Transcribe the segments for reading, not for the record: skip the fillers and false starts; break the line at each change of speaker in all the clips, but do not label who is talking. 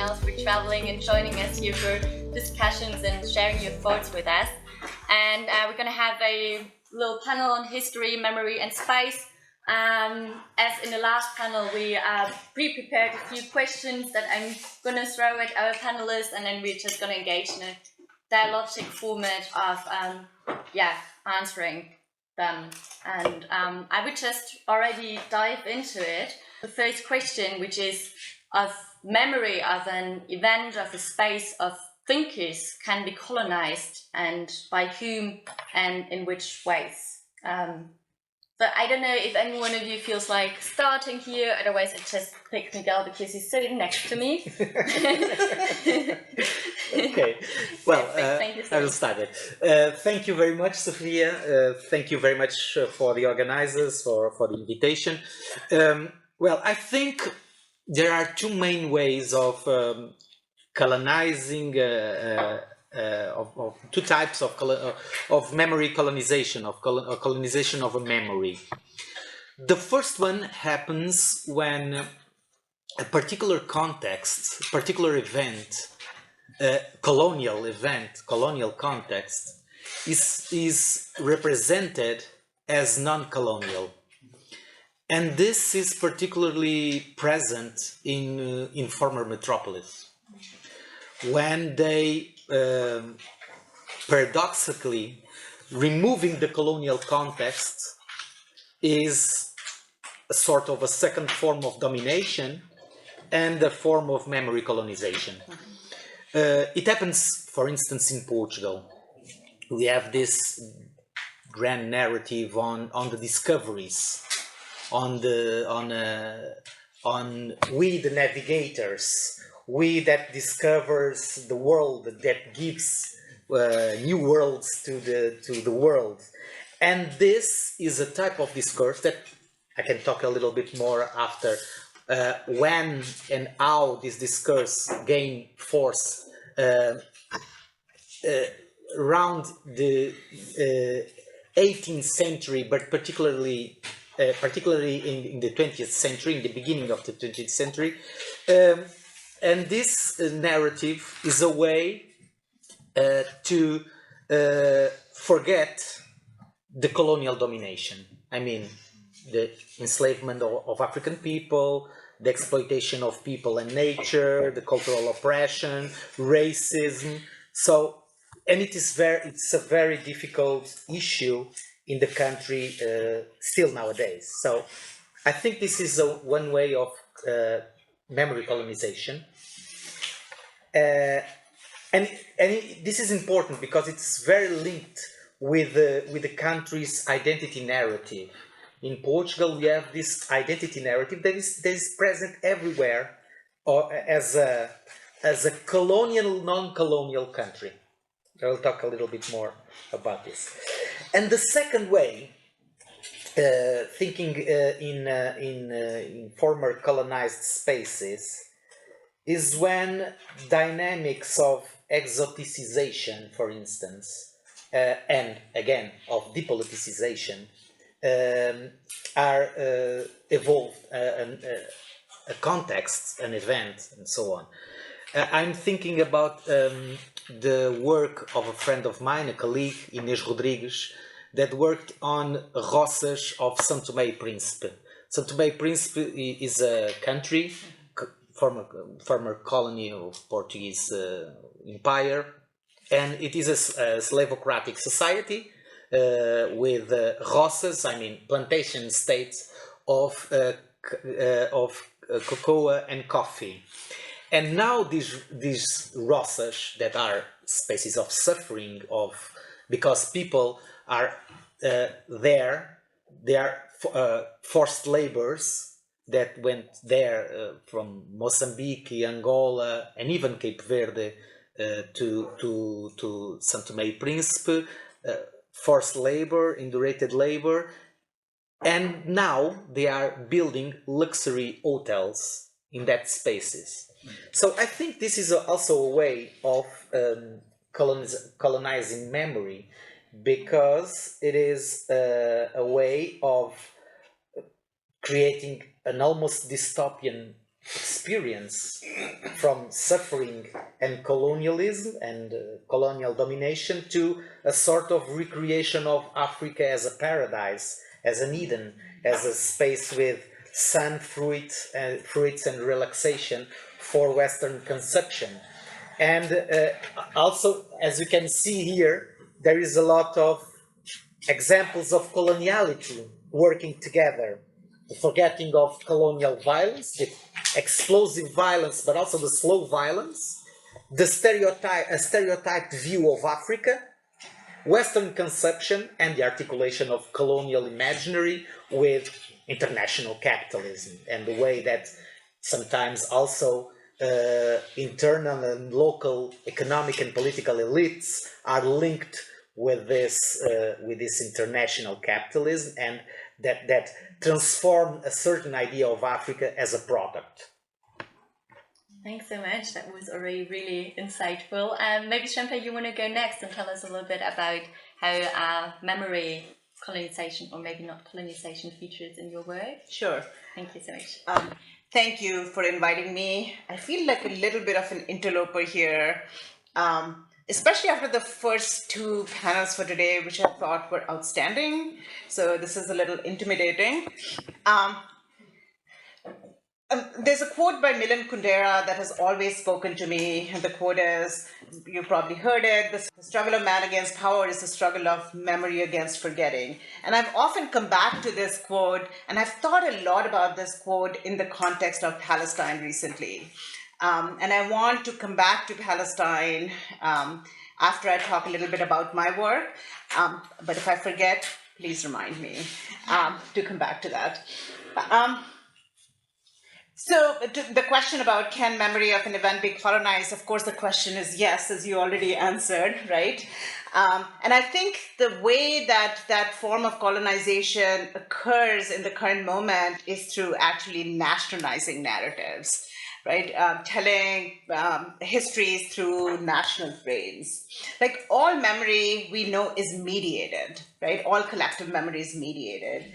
else for traveling and joining us here for discussions and sharing your thoughts with us. And we're going to have a little panel on history, memory and space. As in the last panel, we pre-prepared a few questions that I'm going to throw at our panelists, and then we're just going to engage in a dialogic format of answering them. And I would just already dive into it. The first question, which is of memory of an event, of a space, of thinkers can be colonized, and by whom and in which ways. But I don't know if any one of you feels like starting here, otherwise I just pick Miguel because he's sitting next to me.
Okay, well,
thank you,
I will start it. Thank you very much, Sophia. Thank you very much for the organizers, for the invitation. Well, I think there are two main ways of colonizing, of two types of memory colonization, of colonization of a memory. The first one happens when a particular context, particular event, colonial context, is represented as non-colonial. And this is particularly present in former metropolis, when they paradoxically removing the colonial context is a sort of a second form of domination and a form of memory colonization. It happens, for instance, in Portugal. We have this grand narrative on the discoveries, on we the navigators, we that discovers the world, that gives new worlds to the world. And this is a type of discourse that I can talk a little bit more after, when and how this discourse gained force around the 18th century, but particularly in the 20th century, in the beginning of the 20th century. And this narrative is a way to forget the colonial domination. I mean, the enslavement of African people, the exploitation of people and nature, the cultural oppression, racism. So, and it's a very difficult issue in the country still nowadays. So I think this is one way of memory colonization. And this is important because it's very linked with the country's identity narrative. In Portugal, we have this identity narrative that is present everywhere, or as a colonial, non-colonial country. I will talk a little bit more about this. And the second way, thinking in former colonized spaces, is when dynamics of exoticization, for instance, and again of depoliticization, are evolved, a context, an event, and so on. I'm thinking about the work of a friend of mine, a colleague, Inês Rodrigues, that worked on roças of São Tomé e Príncipe. São Tomé e Príncipe is a country, former colony of Portuguese empire, and it is a slavocratic society with roças, I mean plantation states of cocoa and coffee. And now these roças that are spaces of suffering, because people are there, they are forced laborers that went there from Mozambique, Angola, and even Cape Verde to São Tomé e Príncipe, forced labor, indurated labor, and now they are building luxury hotels in that spaces. So I think this is also a way of colonizing memory, because it is a way of creating an almost dystopian experience from suffering and colonialism and colonial domination to a sort of recreation of Africa as a paradise, as an Eden, as a space with sun, fruits and relaxation for Western consumption. And also, as you can see here, there is a lot of examples of coloniality working together. The forgetting of colonial violence, the explosive violence, but also the slow violence, a stereotyped view of Africa, Western conception, and the articulation of colonial imaginary with international capitalism, and the way that sometimes also internal and local economic and political elites are linked with this international capitalism, and that transform a certain idea of Africa as a product.
Thanks so much. That was already really insightful. Maybe Shampa, you want to go next and tell us a little bit about how memory colonization, or maybe not colonization, features in your work?
Sure.
Thank you so much.
Thank you for inviting me. I feel like a little bit of an interloper here, especially after the first two panels for today, which I thought were outstanding. So this is a little intimidating. There's a quote by Milan Kundera that has always spoken to me, and the quote is, you probably heard it, the struggle of man against power is the struggle of memory against forgetting. And I've often come back to this quote, and I've thought a lot about this quote in the context of Palestine recently. And I want to come back to Palestine after I talk a little bit about my work. But if I forget, please remind me to come back to that. So the question about can memory of an event be colonized, of course the question is yes, as you already answered, right? And I think the way that that form of colonization occurs in the current moment is through actually nationalizing narratives, right? Telling histories through national frames. Like all memory we know is mediated, right? All collective memory is mediated.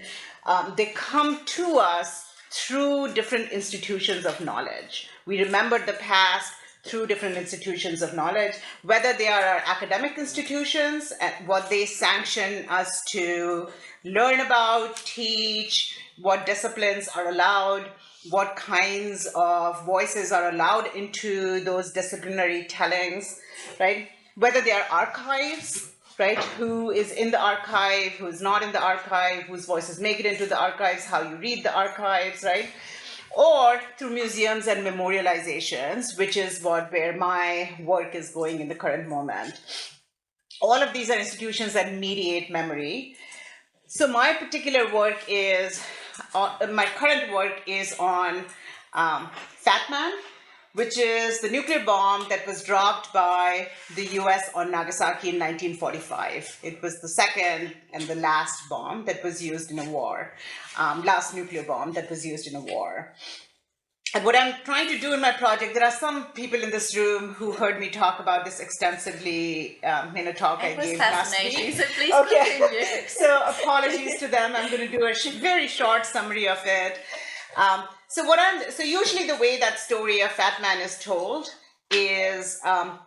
They come to us through different institutions of knowledge. We remember the past through different institutions of knowledge, whether they are our academic institutions and what they sanction us to learn about, teach, what disciplines are allowed, what kinds of voices are allowed into those disciplinary tellings, right? Whether they are archives, right? Who is in the archive, who is not in the archive, whose voices make it into the archives, how you read the archives, right? Or through museums and memorializations, which is where my work is going in the current moment. All of these are institutions that mediate memory. So my particular work is, my current work is on Fat Man, which is the nuclear bomb that was dropped by the US on Nagasaki in 1945. It was the second and the last bomb that was used in a war, last nuclear bomb that was used in a war. And what I'm trying to do in my project, there are some people in this room who heard me talk about this extensively in a talk I gave last week.
So please continue.
So apologies to them. I'm going to do a very short summary of it. So usually the way that story of Fat Man is told is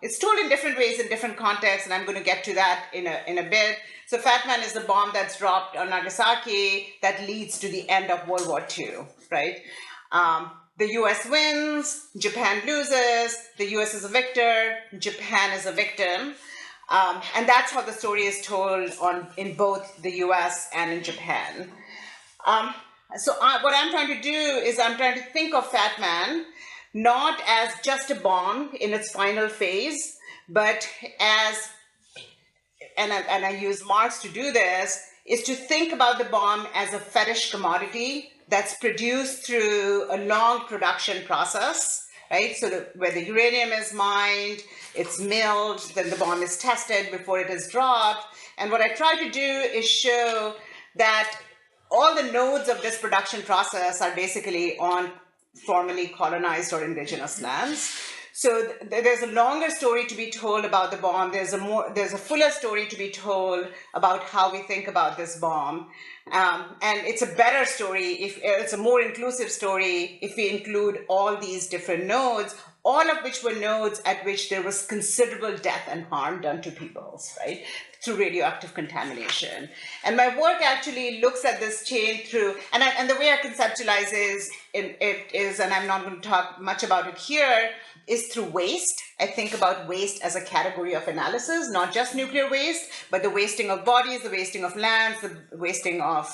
it's told in different ways in different contexts, and I'm going to get to that in a bit. So Fat Man is the bomb that's dropped on Nagasaki that leads to the end of World War II, right? The US wins, Japan loses, the US is a victor, Japan is a victim. And that's how the story is told in both the US and in Japan. What I'm trying to do is I'm trying to think of Fat Man not as just a bomb in its final phase, but as, and I use Marx to do this, is to think about the bomb as a fetish commodity that's produced through a long production process, right? So where the uranium is mined, it's milled, then the bomb is tested before it is dropped. And what I try to do is show that all the nodes of this production process are basically on formerly colonized or indigenous lands. So there's a longer story to be told about the bomb. There's a fuller story to be told about how we think about this bomb. And it's a better story, if it's a more inclusive story, if we include all these different nodes, all of which were nodes at which there was considerable death and harm done to peoples, right, through radioactive contamination. And my work actually looks at this chain through, and the way I conceptualize it is, and I'm not going to talk much about it here, is through waste. I think about waste as a category of analysis, not just nuclear waste, but the wasting of bodies, the wasting of lands, the wasting of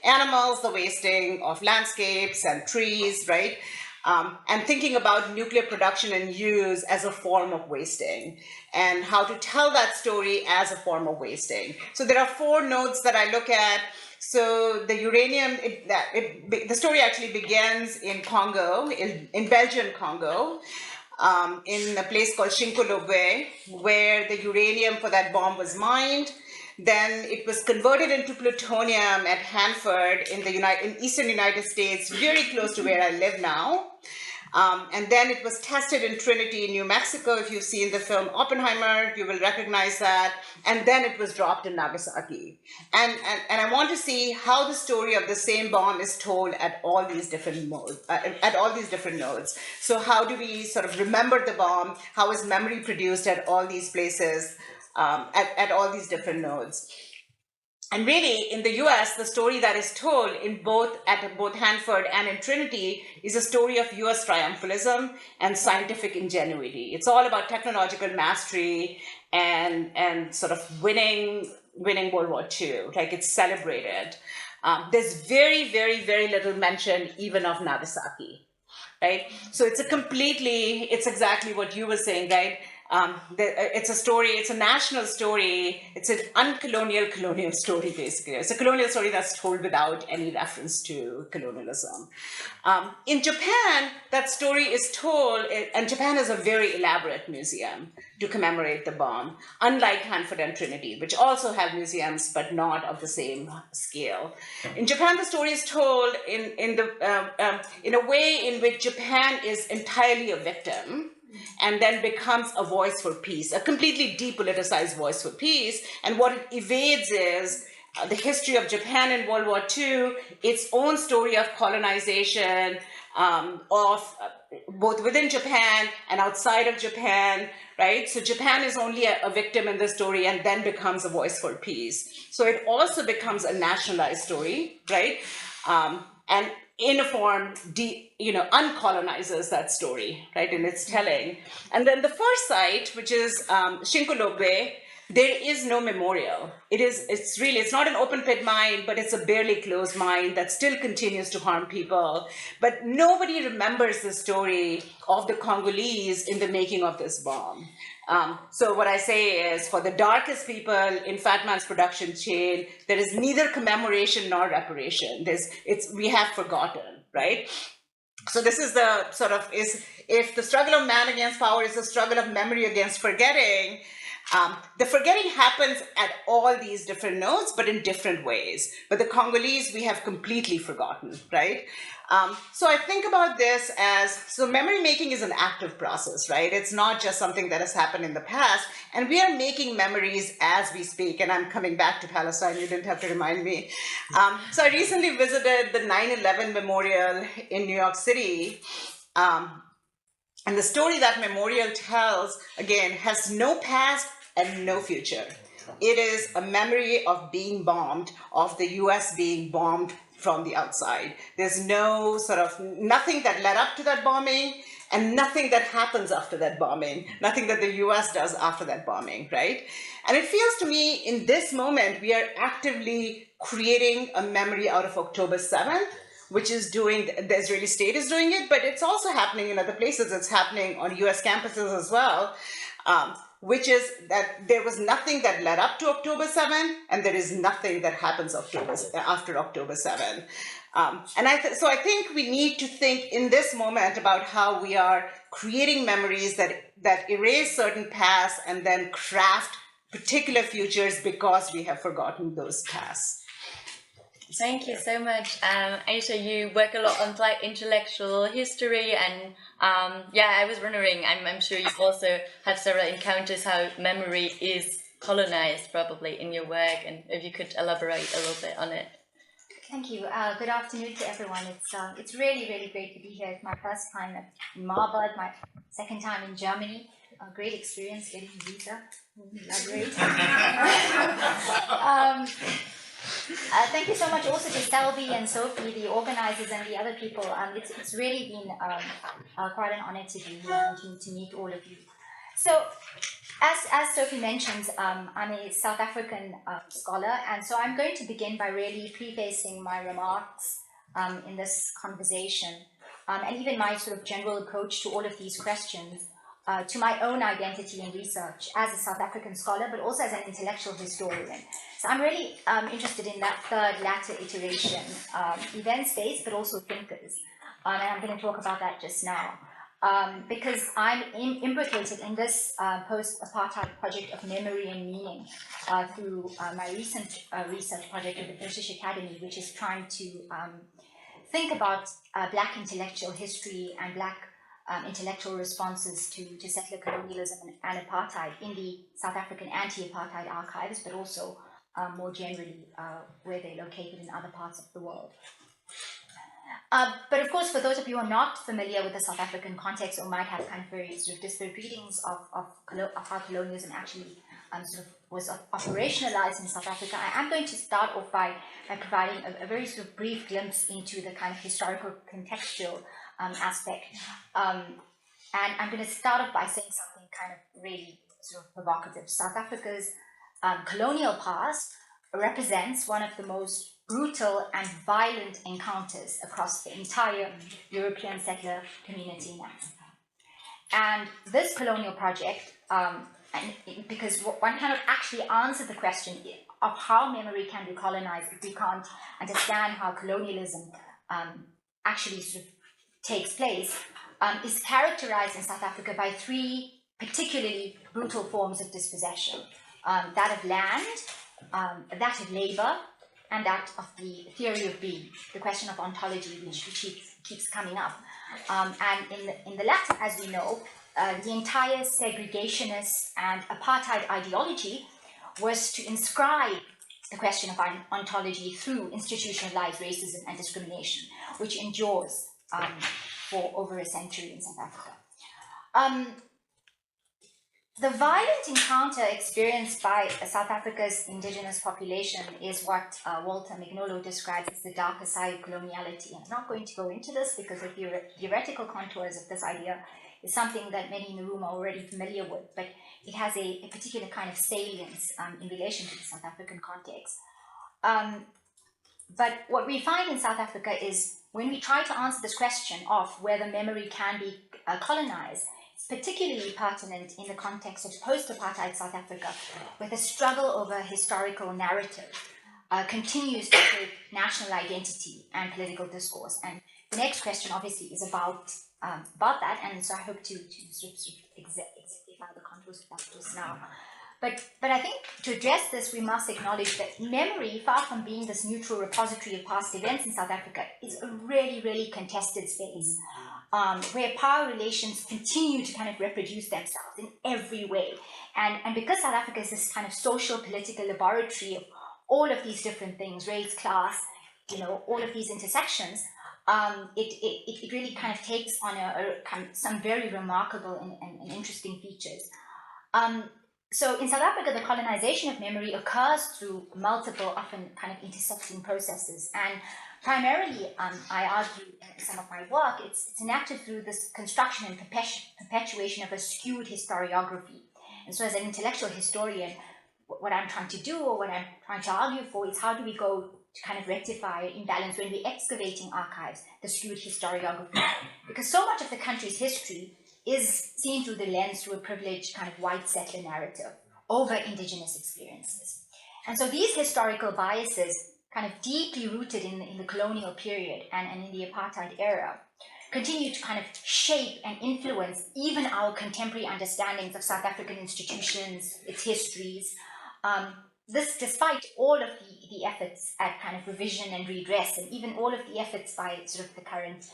animals, the wasting of landscapes and trees, right? And thinking about nuclear production and use as a form of wasting, and how to tell that story as a form of wasting. So there are 4 nodes that I look at. So the uranium, the story actually begins in Congo, in Belgian Congo, in a place called Shinkolobwe, where the uranium for that bomb was mined. Then it was converted into plutonium at Hanford in eastern United States, very close to where I live now. And then it was tested in Trinity, New Mexico. If you've seen the film Oppenheimer, you will recognize that. And then it was dropped in Nagasaki. And I want to see how the story of the same bomb is told at all these different nodes. So how do we sort of remember the bomb? How is memory produced at all these places, at all these different nodes? And really, in the US, the story that is told at both Hanford and in Trinity is a story of US triumphalism and scientific ingenuity. It's all about technological mastery and sort of winning World War II. Like, it's celebrated. There's very, very, very little mention even of Nagasaki, right? So it's exactly what you were saying, right? It's a story, it's a national story, it's an uncolonial colonial story, basically. It's a colonial story that's told without any reference to colonialism. In Japan, that story is told, and Japan has a very elaborate museum to commemorate the bomb, unlike Hanford and Trinity, which also have museums, but not of the same scale. In Japan, the story is told in a way in which Japan is entirely a victim, and then becomes a voice for peace, a completely depoliticized voice for peace. And what it evades is the history of Japan in World War II, its own story of colonization, both within Japan and outside of Japan, right? So Japan is only a victim in the story and then becomes a voice for peace. So it also becomes a nationalized story, right? And in a form, uncolonizes that story, right, in its telling. And then the first site, which is Shinkolobwe, there is no memorial. It's not an open pit mine, but it's a barely closed mine that still continues to harm people. But nobody remembers the story of the Congolese in the making of this bomb. So what I say is, for the darkest people in Fat Man's production chain, there is neither commemoration nor reparation. We have forgotten, right? So this is the sort of, if the struggle of man against power is the struggle of memory against forgetting, the forgetting happens at all these different nodes, but in different ways. But the Congolese, we have completely forgotten, right? So I think about this so memory making is an active process, right? It's not just something that has happened in the past, and we are making memories as we speak. And I'm coming back to Palestine, you didn't have to remind me. So I recently visited the 9/11 memorial in New York City. And the story that memorial tells, again, has no past and no future. It is a memory of being bombed, of the US being bombed from the outside. There's nothing that led up to that bombing, and nothing that happens after that bombing, nothing that the US does after that bombing, right? And it feels to me, in this moment, we are actively creating a memory out of October 7th, which is the Israeli state is doing it, but it's also happening in other places. It's happening on US campuses as well, which is that there was nothing that led up to October 7th, and there is nothing that happens after October 7th. So I think we need to think in this moment about how we are creating memories that erase certain pasts and then craft particular futures because we have forgotten those pasts.
Thank you so much. Ayesha, you work a lot on like intellectual history and I was wondering, I'm sure you also have several encounters how memory is colonized probably in your work, and if you could elaborate a little bit on it.
Thank you. Good afternoon to everyone. It's really, really great to be here. It's my first time in Marburg, my second time in Germany. A great experience getting a visa. Elaborate. Thank you so much also to Selvi and Sophie, the organizers, and the other people. It's really been quite an honor to be here and to meet all of you. So, as Sophie mentions, I'm a South African scholar, and so I'm going to begin by really prefacing my remarks in this conversation, and even my sort of general approach to all of these questions, to my own identity and research as a South African scholar, but also as an intellectual historian. So I'm really interested in that third latter iteration, events-based, but also thinkers. And I'm going to talk about that just now. Because I'm imbricated in this post-apartheid project of memory and meaning through my recent research project at the British Academy, which is trying to think about Black intellectual history and Black intellectual responses to settler colonialism and apartheid in the South African anti-apartheid archives, but also more generally where they're located in other parts of the world. But of course, for those of you who are not familiar with the South African context or might have kind of very sort of disparate readings of how colonialism actually sort of was operationalized in South Africa, I'm going to start off by providing a very sort of brief glimpse into the kind of historical contextual aspect. And I'm going to start off by saying something kind of really sort of provocative. South Africa's colonial past represents one of the most brutal and violent encounters across the entire European settler community in Africa. And this colonial project, because one cannot actually answer the question of how memory can be colonized if we can't understand how colonialism actually sort of takes place, is characterized in South Africa by three particularly brutal forms of dispossession. That of land, that of labor, and that of the theory of being, the question of ontology, which keeps coming up. And in the latter, as we know, the entire segregationist and apartheid ideology was to inscribe the question of ontology through institutionalized racism and discrimination, which endures for over a century in South Africa. The violent encounter experienced by South Africa's indigenous population is what Walter Mignolo describes as the darker side of coloniality. I'm not going to go into this because the theoretical contours of this idea is something that many in the room are already familiar with, but it has a particular kind of salience in relation to the South African context. But what we find in South Africa is when we try to answer this question of whether memory can be colonized, particularly pertinent in the context of post-apartheid South Africa, where the struggle over historical narrative continues to shape national identity and political discourse. And the next question, obviously, is about that, and so I hope to sort of exemplify the contours of that just now. But I think to address this, we must acknowledge that memory, far from being this neutral repository of past events in South Africa, is a really, really contested space. Where power relations continue to kind of reproduce themselves in every way. And because South Africa is this kind of social political laboratory of all of these different things, race, class, all of these intersections, it really kind of takes on some very remarkable and interesting features. So in South Africa, the colonization of memory occurs through multiple, often kind of intersecting processes. And primarily, I argue in some of my work, it's enacted through this construction and perpetuation of a skewed historiography. And so as an intellectual historian, what I'm trying to do, or what I'm trying to argue for, is how do we go to kind of rectify imbalance when we're excavating archives, the skewed historiography. Because so much of the country's history is seen through the lens through a privileged kind of white settler narrative over indigenous experiences. And so these historical biases, kind of deeply rooted in the colonial period and in the apartheid era, continue to kind of shape and influence even our contemporary understandings of South African institutions, its histories, this, despite all of the efforts at kind of revision and redress, and even all of the efforts by sort of the current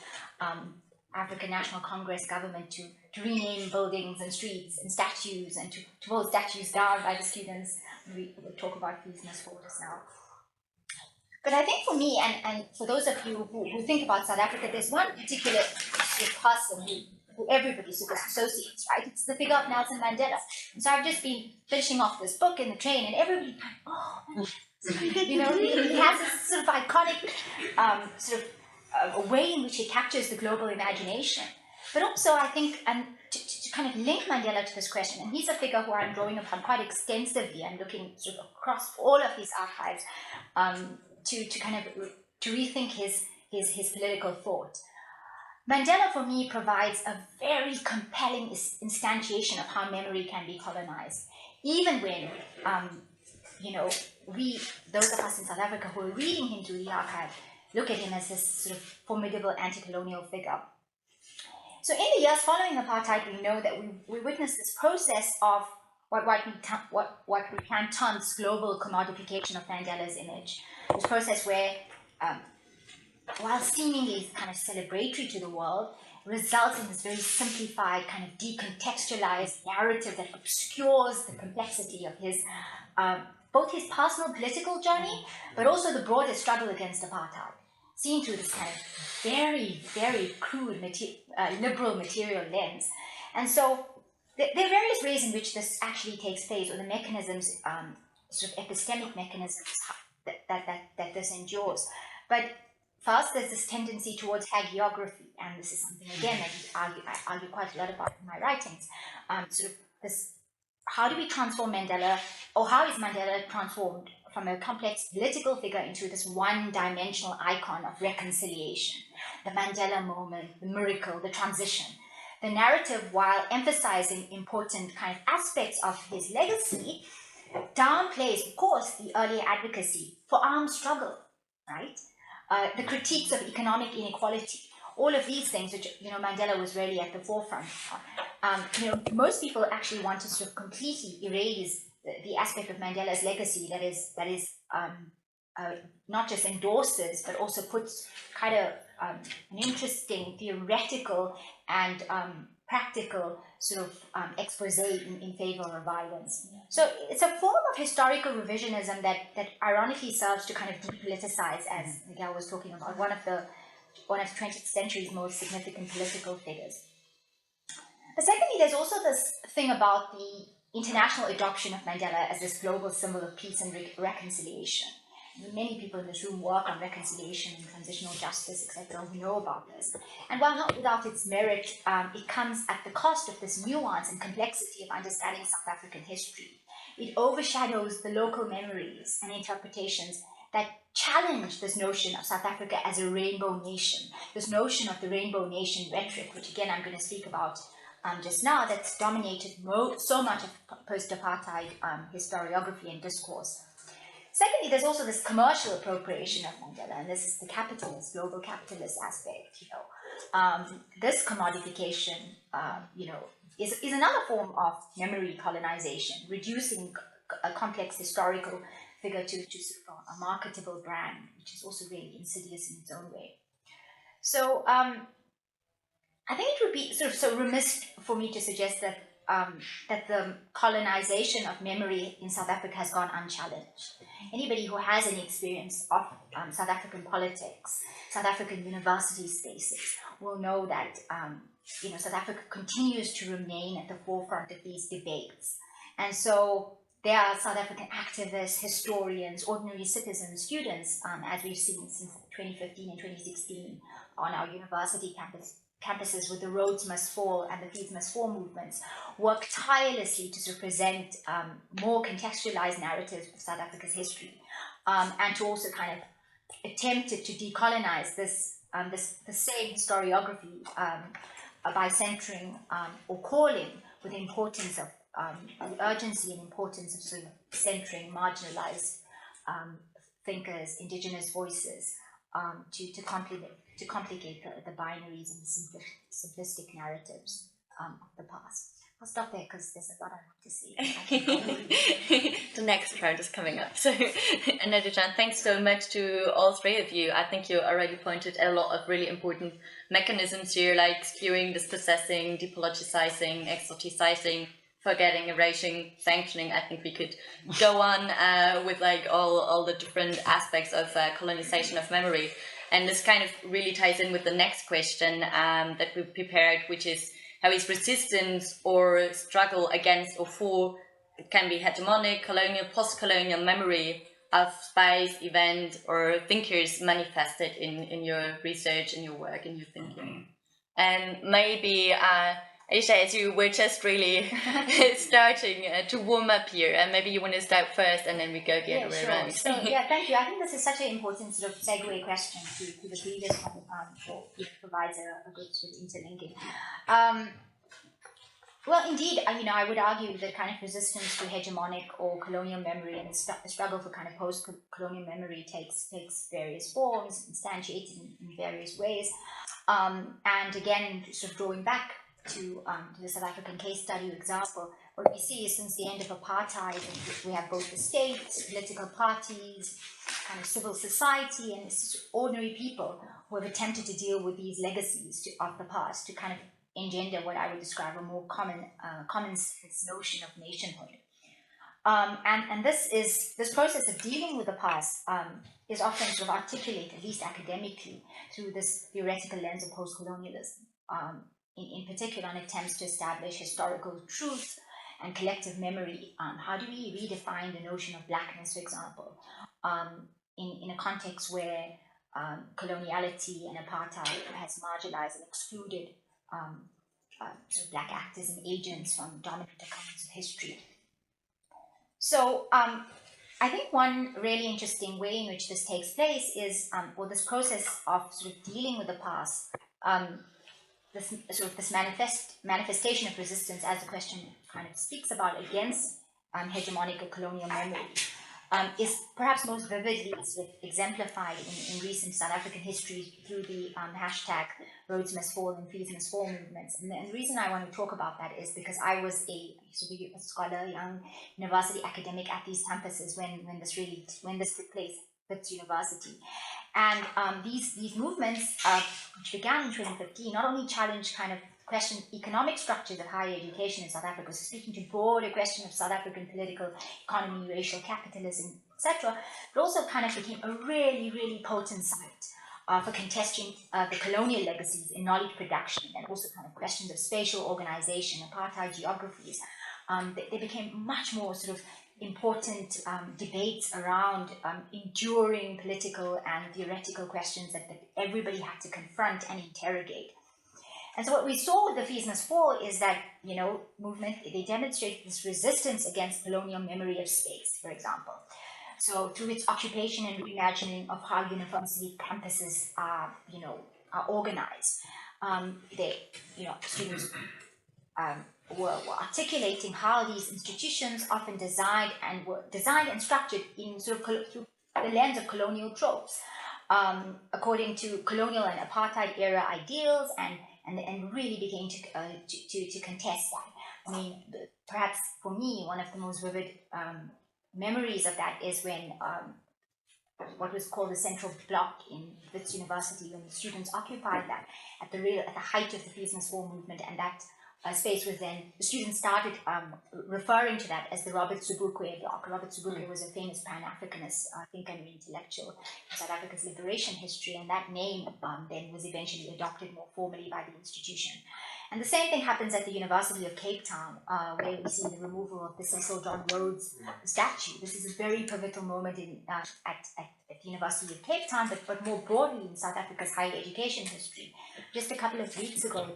African National Congress government to rename buildings and streets and statues and to pull statues down by the students. We'll talk about fees must fall just now. But I think for me, and for those of you who think about South Africa, there's one particular sort of person who everybody sort of associates, right? It's the figure of Nelson Mandela. And so I've just been finishing off this book in the train, and everybody kind of, you know, he has this sort of iconic a way in which he captures the global imagination. But also, I think, and to kind of link Mandela to this question, and he's a figure who I'm drawing upon quite extensively and looking sort of across all of his archives to kind of to rethink his political thought. Mandela, for me, provides a very compelling instantiation of how memory can be colonized, even when, you know, those of us in South Africa who are reading him through the archive, look at him as this sort of formidable anti-colonial figure. So in the years following apartheid, we know that we witnessed this process of what we can term global commodification of Mandela's image. This process where, while seemingly kind of celebratory to the world, results in this very simplified, kind of decontextualized narrative that obscures the complexity of his both his personal political journey, but also the broader struggle against apartheid, seen through this kind of very, very crude liberal material lens. And so there are various ways in which this actually takes place, or the mechanisms, sort of epistemic mechanisms that this endures. But first, there's this tendency towards hagiography, and this is something, again, that I argue quite a lot about in my writings. Sort of this, how do we transform Mandela, or how is Mandela transformed from a complex political figure into this one-dimensional icon of reconciliation? The Mandela moment, the miracle, the transition. The narrative, while emphasizing important kind of aspects of his legacy, downplays, of course, the earlier advocacy for armed struggle, right? The critiques of economic inequality, all of these things, which, you know, Mandela was really at the forefront. You know, most people actually want to sort of completely erase the aspect of Mandela's legacy that is not just endorses, but also puts kind of an interesting theoretical and practical sort of expose in favor of violence. So it's a form of historical revisionism that ironically serves to kind of depoliticize, as Miguel was talking about, one of the 20th century's most significant political figures. But secondly, there's also this thing about the international adoption of Mandela as this global symbol of peace and reconciliation. Many people in this room work on reconciliation and transitional justice, etc. We know about this. And while not without its merit, it comes at the cost of this nuance and complexity of understanding South African history. It overshadows the local memories and interpretations that challenge this notion of South Africa as a rainbow nation, this notion of the rainbow nation rhetoric, which again I'm going to speak about just now, that's dominated so much of post-apartheid historiography and discourse. Secondly, there's also this commercial appropriation of Mandela, and this is the capitalist, global capitalist aspect. You know, this commodification, you know, is another form of memory colonization, reducing a complex historical figure to sort of a marketable brand, which is also really insidious in its own way. So I think it would be sort of so remiss for me to suggest that that the colonization of memory in South Africa has gone unchallenged. Anybody who has any experience of South African politics, South African university spaces, will know that you know, South Africa continues to remain at the forefront of these debates. And so there are South African activists, historians, ordinary citizens, students, as we've seen since 2015 and 2016 on our university campuses with the Roads Must Fall and the Fees Must Fall movements, work tirelessly to present more contextualized narratives of South Africa's history, and to also kind of attempt to decolonize this the same historiography by centering or calling with the importance of the urgency and importance of sort of centering marginalized thinkers, indigenous voices, to complicate the binaries and the simplistic narratives of the past. I'll stop there because there's a lot I want to see.
The next round is coming up. So, Another John, thanks so much to all three of you. I think you already pointed a lot of really important mechanisms here, like skewing, dispossessing, depoliticizing, exoticizing, forgetting, erasing, sanctioning. I think we could go on with like all the different aspects of colonization of memory. And this kind of really ties in with the next question that we prepared, which is how is resistance or struggle against or for, it can be hegemonic, colonial, post-colonial memory of space, event, or thinkers manifested in your research, in your work, in your thinking. And maybe, Ayesha, as you were just really starting to warm up here, and maybe you want to start first and then we go the other way around.
So, thank you. I think this is such an important sort of segue question to the previous one, it provides a good sort of interlinking. Well, indeed, I would argue that kind of resistance to hegemonic or colonial memory and the struggle for kind of post-colonial memory takes various forms, instantiated in various ways. And again, sort of drawing back to the South African case study example, what we see is since the end of apartheid, we have both the state, political parties, kind of civil society, and ordinary people who have attempted to deal with these legacies of the past to kind of engender what I would describe a more common sense notion of nationhood. And this process of dealing with the past is often sort of articulated, at least academically, through this theoretical lens of post-colonialism. In particular, on attempts to establish historical truth and collective memory. How do we redefine the notion of blackness, for example, in a context where coloniality and apartheid has marginalized and excluded sort of black actors and agents from dominant accounts of history? So I think one really interesting way in which this takes place is, this process of sort of dealing with the past, this manifestation of resistance, as the question kind of speaks about, against hegemonic or colonial memory, is perhaps most vividly sort of exemplified in recent South African history through the hashtag Rhodes Must Fall and Fees Must Fall movements. And the reason I want to talk about that is because I was a scholar, young university academic at these campuses when this took place at Wits University. And these movements, which began in 2015, not only challenged kind of question economic structures of higher education in South Africa, so speaking to broader question of South African political economy, racial capitalism, etc., but also kind of became a really, really potent site for contesting the colonial legacies in knowledge production, and also kind of questions of spatial organization, apartheid geographies. They became much more sort of important debates around enduring political and theoretical questions that everybody had to confront and interrogate. And so what we saw with the Fees Must Fall is that, movement, they demonstrate this resistance against colonial memory of space, for example. So through its occupation and reimagining of how university campuses are organized, students were articulating how these institutions often were designed and structured in sort of through the lens of colonial tropes, according to colonial and apartheid era ideals, and really began to contest that. I mean, perhaps for me, one of the most vivid memories of that is when what was called the Central Block in Wits University, when the students occupied that at the height of the Fees Must Fall movement, and that space was then, the students started referring to that as the Robert Sobukwe block. Robert Sobukwe was a famous Pan-Africanist thinker and intellectual in South Africa's liberation history, and that name then was eventually adopted more formally by the institution. And the same thing happens at the University of Cape Town, where we see the removal of the Cecil John Rhodes statue. This is a very pivotal moment at the University of Cape Town, but more broadly in South Africa's higher education history. Just a couple of weeks ago,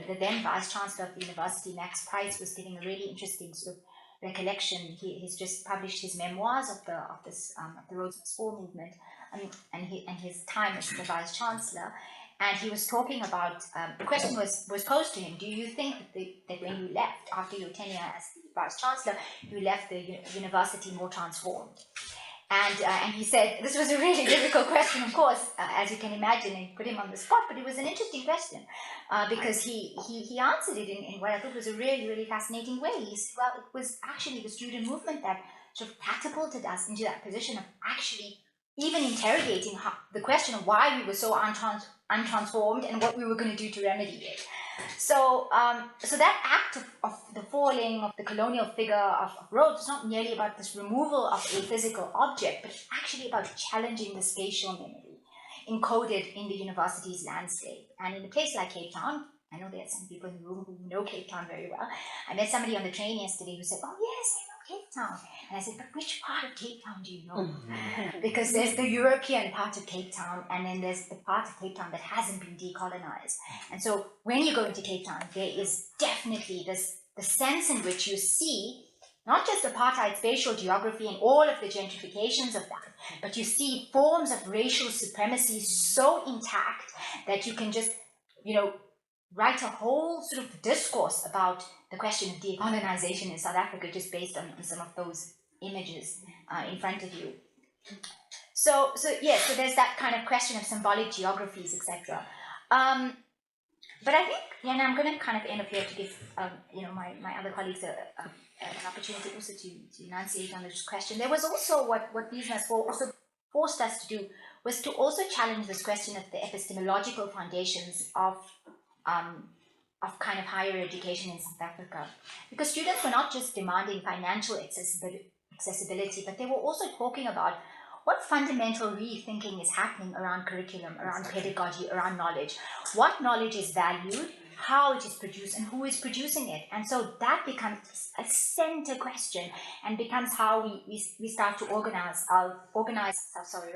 the then Vice Chancellor of the University, Max Price, was giving a really interesting sort of recollection. He's just published his memoirs of the Rhodes Must Fall movement, and his time as the Vice Chancellor. And he was talking about, the question was posed to him, do you think that when you left, after your tenure as the Vice Chancellor, you left the university more transformed? And he said, this was a really difficult question, of course, as you can imagine, and put him on the spot, but it was an interesting question because he answered it in what I thought was a really, really fascinating way. He said, well, it was actually the student movement that sort of catapulted us into that position of actually even interrogating the question of why we were so untransformed and what we were going to do to remedy it. So, so that act of the falling of the colonial figure of Rhodes is not merely about this removal of a physical object, but actually about challenging the spatial memory encoded in the university's landscape. And in a place like Cape Town, I know there are some people in the room who know Cape Town very well. I met somebody on the train yesterday who said, oh yes, I know Cape Town. And I said, but which part of Cape Town do you know? Because there's the European part of Cape Town, and then there's the part of Cape Town that hasn't been decolonized. And so when you go into Cape Town, there is definitely the sense in which you see not just apartheid spatial geography and all of the gentrifications of that, but you see forms of racial supremacy so intact that you can just, write a whole sort of discourse about the question of decolonization in South Africa just based on some of those images in front of you. So there's that kind of question of symbolic geographies, etc. But I think, and I'm going to kind of end up here to give my other colleagues an opportunity also to enunciate on this question. There was also what Biswas also forced us to do was to also challenge this question of the epistemological foundations of kind of higher education in South Africa, because students were not just demanding financial accessibility, but they were also talking about what fundamental rethinking is happening around curriculum, around pedagogy, around knowledge. What knowledge is valued, how it is produced, and who is producing it. And so that becomes a center question and becomes how we start to organize ourselves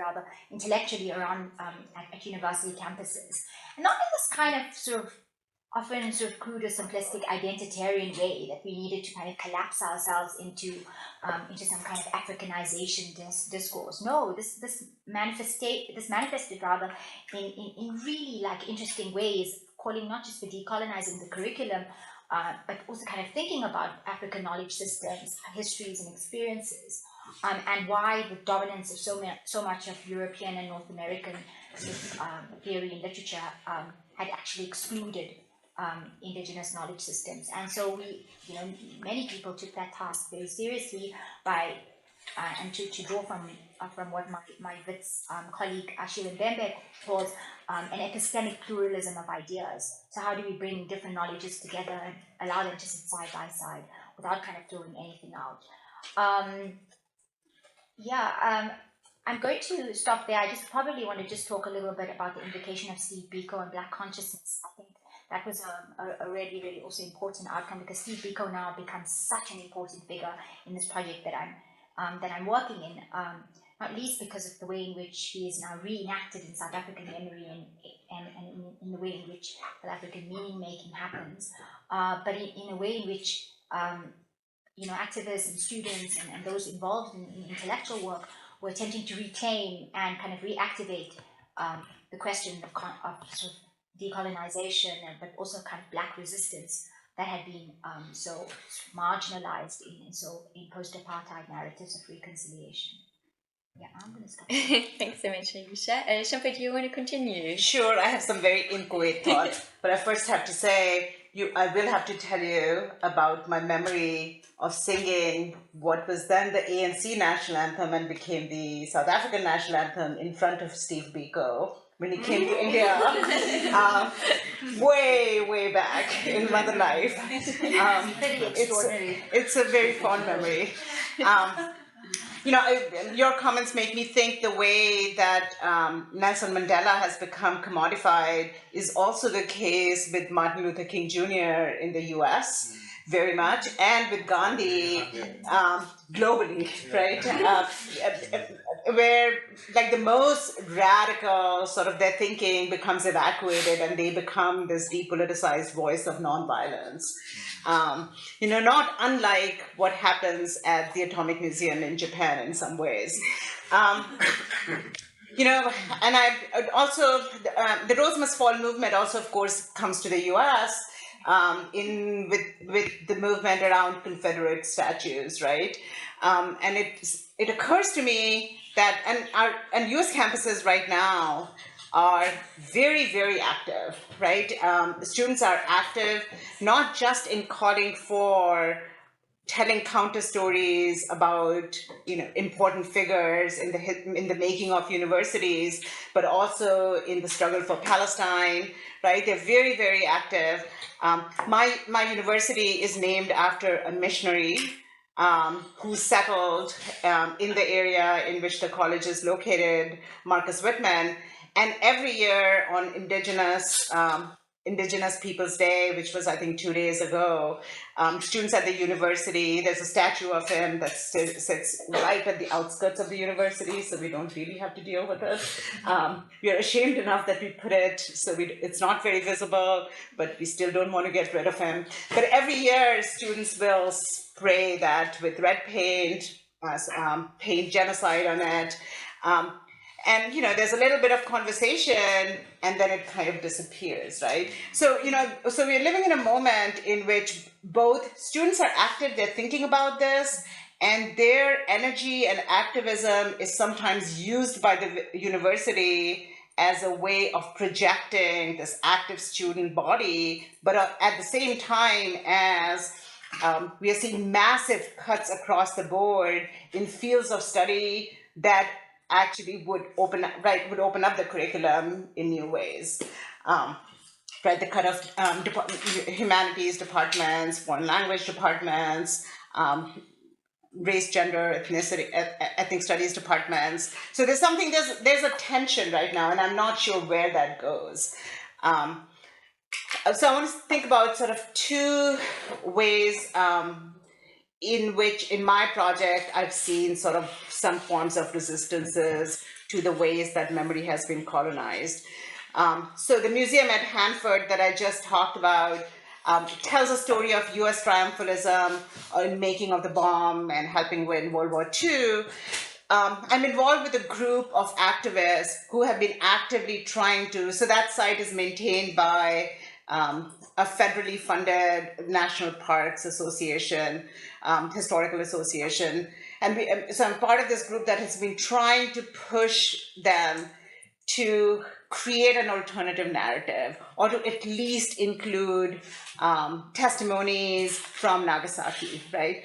intellectually around at university campuses. And not in this kind of often crude or simplistic identitarian way that we needed to kind of collapse ourselves into some kind of Africanization discourse. No, this manifested rather in really interesting ways, calling not just for decolonizing the curriculum, but also kind of thinking about African knowledge systems, histories and experiences, and why the dominance of so much of European and North American theory and literature had actually excluded indigenous knowledge systems. And so many people took that task very seriously and to draw from what my Wits colleague Achille Mbembe calls an epistemic pluralism of ideas. So how do we bring different knowledges together and allow them to sit side by side without kind of throwing anything out? I'm going to stop there. I just probably want to just talk a little bit about the implication of Steve Biko and Black consciousness. I think that was a really, really also important outcome, because Steve Biko now becomes such an important figure in this project that I'm working in, not least because of the way in which he is now reenacted in South African memory and in the way in which South African meaning making happens, but in a way in which activists and students and those involved in intellectual work were attempting to reclaim and kind of reactivate the question of sort of decolonization, but also kind of Black resistance that had been so marginalized in post-apartheid narratives of reconciliation. Yeah, I'm going to stop.
Thanks so much, Ayesha. Shampa, do you want to continue?
Sure, I have some very inchoate thoughts, but I first have to say, I will have to tell you about my memory of singing what was then the ANC national anthem and became the South African national anthem in front of Steve Biko when he came to India, way back in another life. It's a very fond memory. Your comments make me think the way that Nelson Mandela has become commodified is also the case with Martin Luther King Jr. in the US, very much, and with Gandhi globally, right? Where the most radical sort of their thinking becomes evacuated and they become this depoliticized voice of nonviolence. Not unlike what happens at the Atomic Museum in Japan in some ways. And I also, the Rose Must Fall movement also, of course, comes to the US with the movement around Confederate statues, right? And it occurs to me that, and US campuses right now are very, very active, right? Students are active, not just in calling for telling counter stories about important figures in the making of universities, but also in the struggle for Palestine, right? They're very, very active. My university is named after a missionary who settled in the area in which the college is located, Marcus Whitman. And every year on Indigenous Peoples Day, which was, I think, 2 days ago, students at the university, there's a statue of him that sits right at the outskirts of the university, so we don't really have to deal with it. We are ashamed enough that we put it, so it's not very visible, but we still don't want to get rid of him. But every year, students will spray that with red paint, paint genocide on it. And there's a little bit of conversation, and then it kind of disappears, right? So so we're living in a moment in which both students are active, they're thinking about this, and their energy and activism is sometimes used by the university as a way of projecting this active student body, but at the same time as we are seeing massive cuts across the board in fields of study that actually would open up the curriculum in new ways. Right, the cut of humanities departments, foreign language departments, race, gender, ethnicity, ethnic studies departments. So there's a tension right now, and I'm not sure where that goes. So I want to think about sort of two ways in which, in my project, I've seen sort of some forms of resistances to the ways that memory has been colonized. So the museum at Hanford that I just talked about tells a story of US triumphalism in making of the bomb and helping win World War II. I'm involved with a group of activists who have been actively trying to, so that site is maintained by a federally funded National Parks Association, Historical Association. And so I'm part of this group that has been trying to push them to create an alternative narrative, or to at least include testimonies from Nagasaki, right?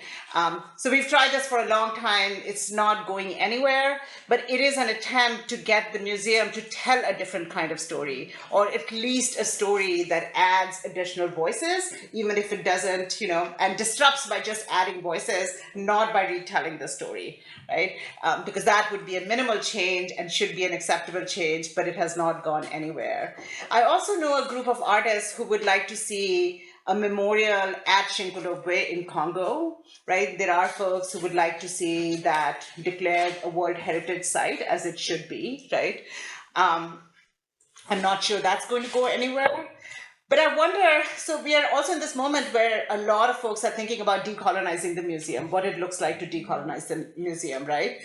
So we've tried this for a long time. It's not going anywhere, but it is an attempt to get the museum to tell a different kind of story, or at least a story that adds additional voices, even if it doesn't, and disrupts by just adding voices, not by retelling the story, right? Because that would be a minimal change and should be an acceptable change, but it has not gone anywhere. I also know a group of artists who would like to see a memorial at Shinkolobwe in Congo, right? There are folks who would like to see that declared a World Heritage Site, as it should be, right? I'm not sure that's going to go anywhere. But I wonder, so we are also in this moment where a lot of folks are thinking about decolonizing the museum, what it looks like to decolonize the museum, right?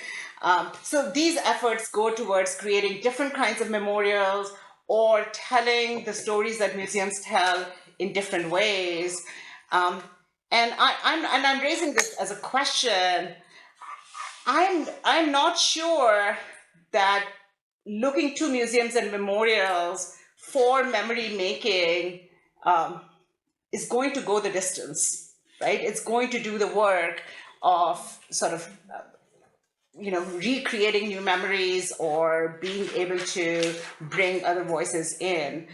So these efforts go towards creating different kinds of memorials or telling the stories that museums tell in different ways. And I'm raising this as a question. I'm not sure that looking to museums and memorials for memory making is going to go the distance, right? It's going to do the work of sort of recreating new memories or being able to bring other voices in.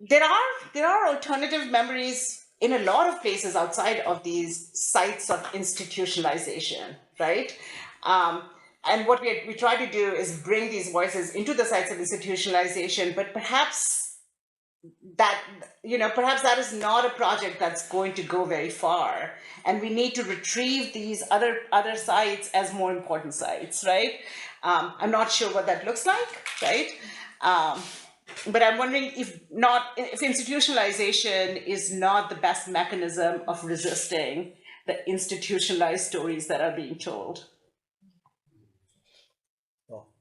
There are alternative memories in a lot of places outside of these sites of institutionalization, right? And what we try to do is bring these voices into the sites of institutionalization, but perhaps that is not a project that's going to go very far. And we need to retrieve these other sites as more important sites, right? I'm not sure what that looks like, right? But I'm wondering if institutionalization is not the best mechanism of resisting the institutionalized stories that are being told.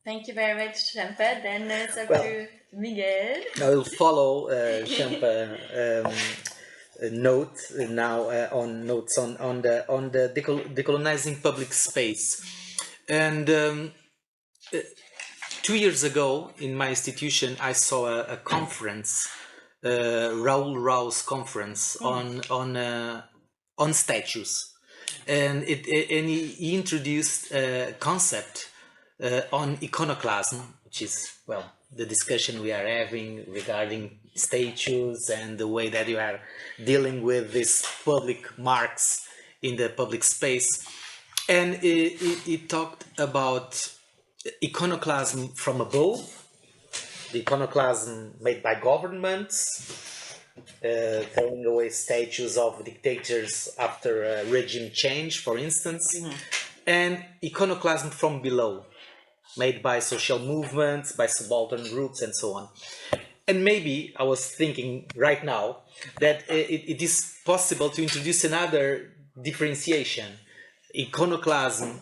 Thank you very much, Shampa. Then it's up to Miguel.
I will follow Shampa. notes on the decolonizing public space. And 2 years ago, in my institution, I saw a conference, Raoul Rau's conference on statues, and he introduced a concept on iconoclasm, which is, well, the discussion we are having regarding statues and the way that you are dealing with these public marks in the public space. And he talked about iconoclasm from above, the iconoclasm made by governments, throwing away statues of dictators after a regime change, for instance, and iconoclasm from below, made by social movements, by subaltern groups, and so on. And maybe I was thinking right now that it is possible to introduce another differentiation: iconoclasm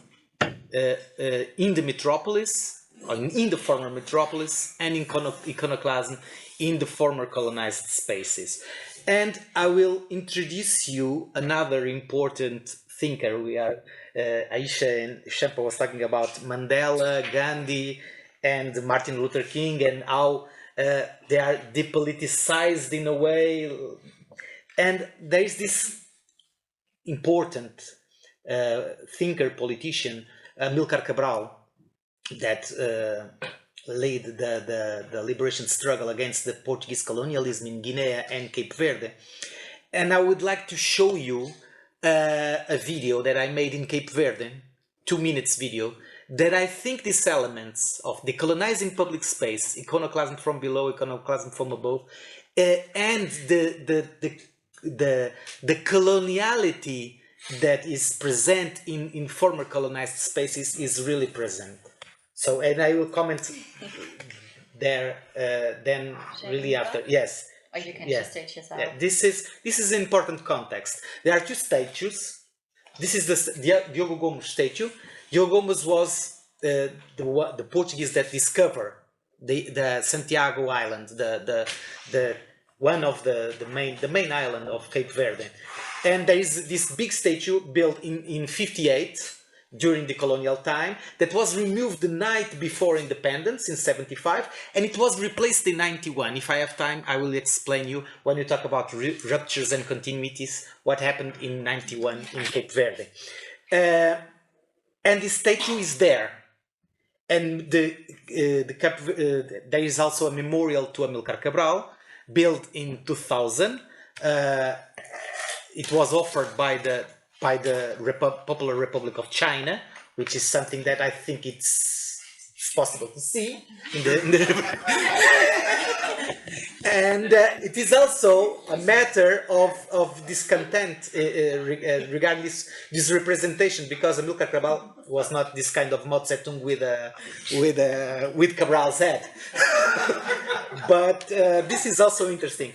in the metropolis, or in the former metropolis, and iconoclasm in the former colonized spaces. And I will introduce you another important thinker. We are Ayesha and Shampa was talking about Mandela, Gandhi, and Martin Luther King, and how they are depoliticized in a way. And there is this important thinker, politician, Amilcar Cabral, that led the liberation struggle against the Portuguese colonialism in Guinea and Cape Verde. And I would like to show you a video that I made in Cape Verde, 2 minutes video, that I think these elements of decolonizing public space, iconoclasm from below, iconoclasm from above, and the coloniality that is present in former colonized spaces is really present. So, and I will comment there then really after. Yes.
Or you can
Yeah.
just state yourself.
Yeah. This is an important context. There are 2 statues. This is the Diogo Gomes statue. Diogo Gomes was the Portuguese that discovered the Santiago Island, the one of the main island of Cape Verde. And there is this big statue built in 58 during the colonial time that was removed the night before independence in 75, and it was replaced in 91. If I have time, I will explain you when you talk about ruptures and continuities what happened in 91 in Cape Verde. And this statue is there. And there is also a memorial to Amilcar Cabral, built in 2000. It was offered by the Popular Republic of China, which is something that I think it's possible to see in the and it is also a matter of discontent regarding this representation, because Amilcar Cabral was not this kind of Mao Zedong with Cabral's head. But this is also interesting.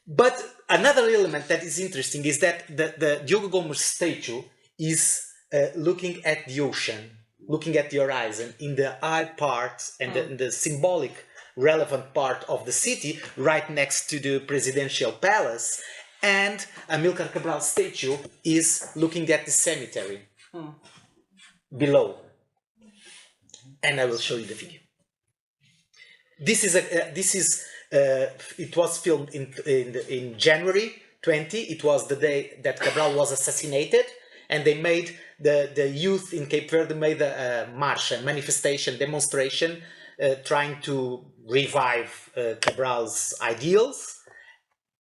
But another element that is interesting is that the Diogo Gomes statue is looking at the ocean, looking at the horizon in the high part and the symbolic relevant part of the city, right next to the presidential palace. And Amilcar Cabral's statue is looking at the cemetery below. And I will show you the video. It was filmed in January 20. It was the day that Cabral was assassinated, and they made the youth in Cape Verde made a march, a manifestation, demonstration, trying to revive Cabral's ideals.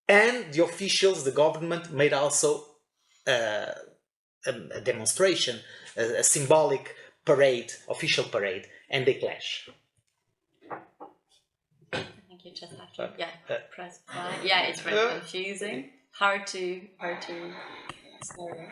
And the officials, the government, made also a demonstration, a symbolic parade, official parade, and they clash.
You just have to press play. Yeah, it's very confusing. Hard to sorry.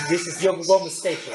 This is Yokohama Station.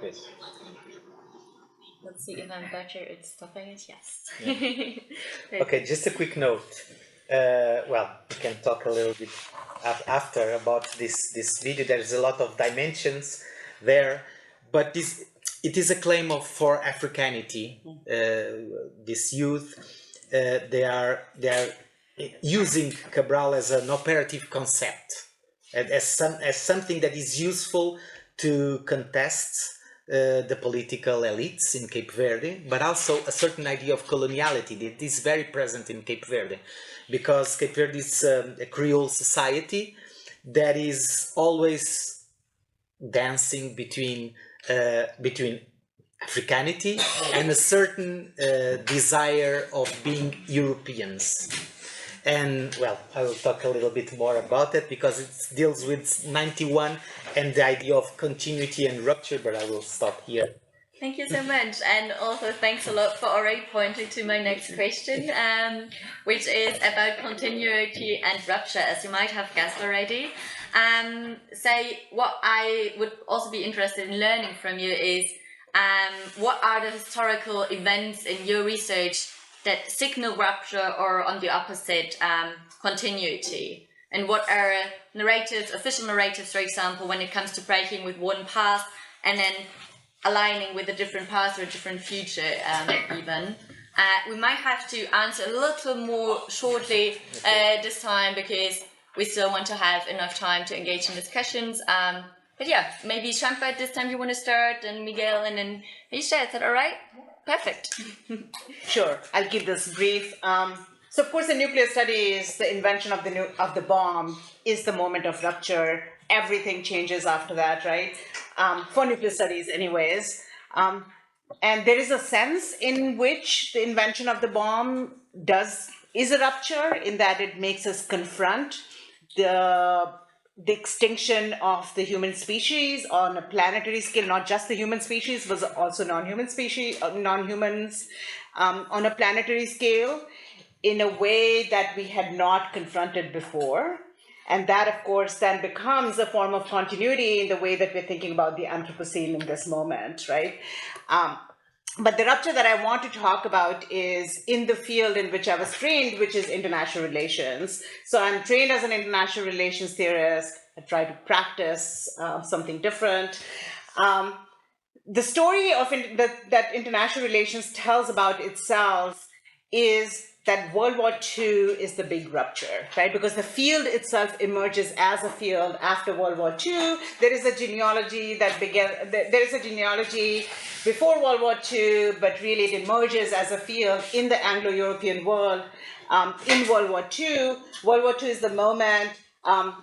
Yes.
Let's see if I'm better at stopping it. Yes.
Yeah. Okay, just a quick note. Well, we can talk a little bit after about this video. There's a lot of dimensions there, but it is a claim for Africanity. This youth, they are using Cabral as an operative concept, as something that is useful to contest the political elites in Cape Verde, but also a certain idea of coloniality that is very present in Cape Verde, because Cape Verde is a Creole society that is always dancing between Africanity and a certain desire of being Europeans. And well, I will talk a little bit more about it because it deals with 91 and the idea of continuity and rupture, but I will stop here.
Thank you so much, and also thanks a lot for already pointing to my next question, which is about continuity and rupture, as you might have guessed already. So what I would also be interested in learning from you is what are the historical events in your research that signal rupture or, on the opposite, continuity? And what are narratives, official narratives, for example, when it comes to breaking with one past and then aligning with a different past or a different future, even? We might have to answer a little more shortly this time, because we still want to have enough time to engage in discussions. But yeah, maybe Shampa, this time you want to start, and Miguel, and then Ayesha, is that all right? Perfect.
Sure, I'll keep this brief. So of course, the nuclear studies, the invention of the bomb is the moment of rupture. Everything changes after that, right? For nuclear studies, anyways. And there is a sense in which the invention of the bomb is a rupture, in that it makes us confront the extinction of the human species on a planetary scale, not just the human species, but also non-human species, non-humans on a planetary scale, in a way that we had not confronted before. And that, of course, then becomes a form of continuity in the way that we're thinking about the Anthropocene in this moment, right? But the rupture that I want to talk about is in the field in which I was trained, which is international relations. So I'm trained as an international relations theorist. I try to practice something different. The story of that international relations tells about itself is that World War II is the big rupture, right? Because the field itself emerges as a field after World War II. There is a genealogy that began, there is a genealogy before World War II, but really it emerges as a field in the Anglo-European world in World War II. World War II is the moment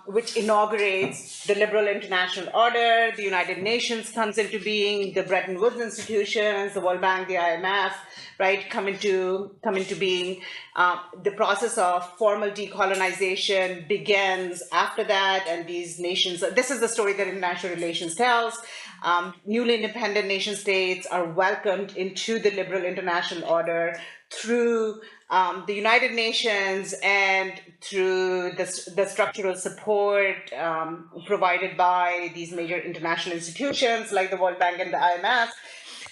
which inaugurates the liberal international order. The United Nations comes into being, the Bretton Woods institutions, the World Bank, the IMF, right, come into being. The process of formal decolonization begins after that, and these nations, this is the story that international relations tells. Newly independent nation states are welcomed into the liberal international order through the United Nations and through the structural support provided by these major international institutions like the World Bank and the IMF.